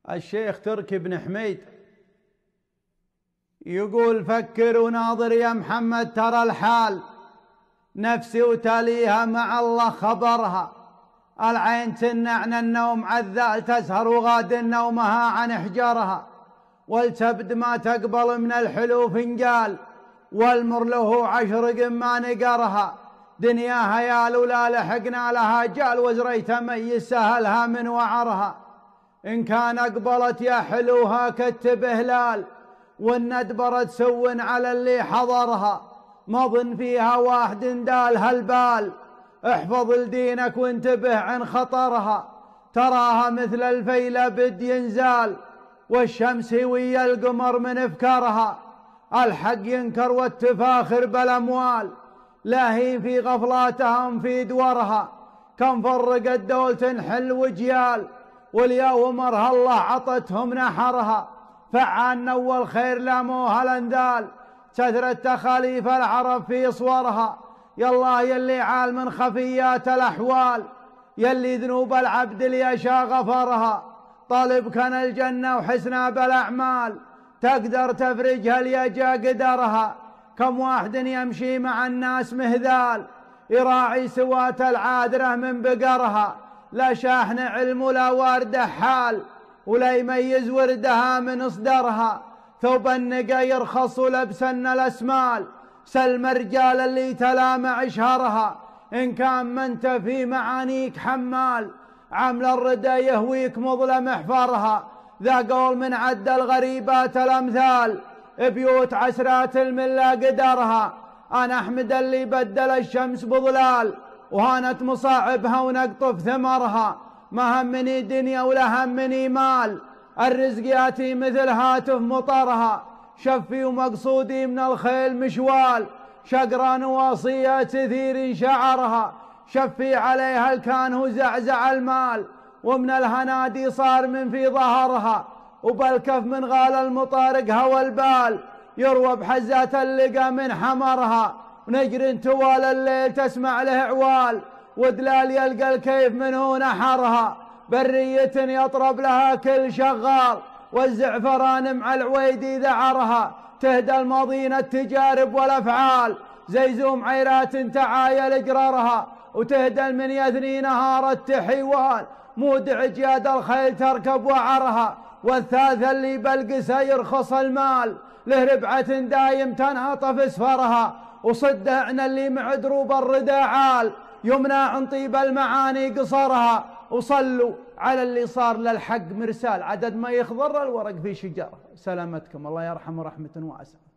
الشيخ تركي بن حميد يقول: فكر وناظر يا محمد، ترى الحال نفسي وتاليها مع الله خبرها. العين تنعن النوم عذال تسهر وغاد نومها عن حجرها، والتبد ما تقبل من الحلو فنجال، والمر له عشرق ما نقرها. دنياها يا لولا لحقنا لها جال، وزريت ميز سهلها من وعرها. إن كان أقبلت يا حلوها كتب هلال، وإن أدبرت سو على اللي حضرها. مضن فيها واحد دالها البال، احفظ لدينك وانتبه عن خطرها. تراها مثل الفيلة بد ينزال، والشمس ويا القمر من افكارها. الحق ينكر والتفاخر بالاموال، لاهي في غفلاتهم في دورها. كم فرقت دول تنحل وجيال، واليوم مرها الله عطتهم نحرها. فعان اول خير لاموها الانذال، كثرت تخاليف العرب في صورها. يالله يلي عالم من خفيات الاحوال، يلي ذنوب العبد ليشا غفرها. طالب كان الجنه وحسنا بالاعمال، تقدر تفرجها ليجا قدرها. كم واحد يمشي مع الناس مهذال، يراعي سوات العادره من بقرها. لا شاحن علم ولا وارده حال، ولا يميز وردها من اصدرها. ثوب النقى يرخص لبسن الاسمال، سلم الرجال اللي تلامع اشهرها. ان كان ما انت في معانيك حمال، عمل الردى يهويك مظلم احفرها. ذا قول من عد الغريبات الامثال، بيوت عسرات الملا قدرها. انا احمد اللي بدل الشمس بظلال، وهانت مصاعبها ونقطف ثمرها. ما همني دنيا ولا همني مال، الرزق ياتي مثل هاتف مطرها. شفي ومقصودي من الخيل مشوال، شقران واصية تثير شعرها. شفي عليها الكان وزعزع المال، ومن الهنادي صار من في ظهرها. وبالكف من غال المطارق هوى البال، يروى بحزات اللقى من حمرها. ونجر توال الليل تسمع له عوال، ودلال يلقى الكيف من هنا حرها. برية يطرب لها كل شغال، والزعفران مع العويدي ذعرها. تهدى الماضين التجارب والافعال، زيزوم عيرات تعايل جرارها. وتهدى من يثني نهار التحيوال، مودع جياد الخيل تركب وعرها. والثالث اللي بالقسا يرخص المال، له ربعة دايم تنعطف اسفرها. وصده عن اللي مع دروب الردى عال، يمنع عن طيب المعاني قصرها. وصلوا على اللي صار للحق مرسال، عدد ما يخضر الورق في شجره. سلامتكم، الله يرحمه رحمة واسعة.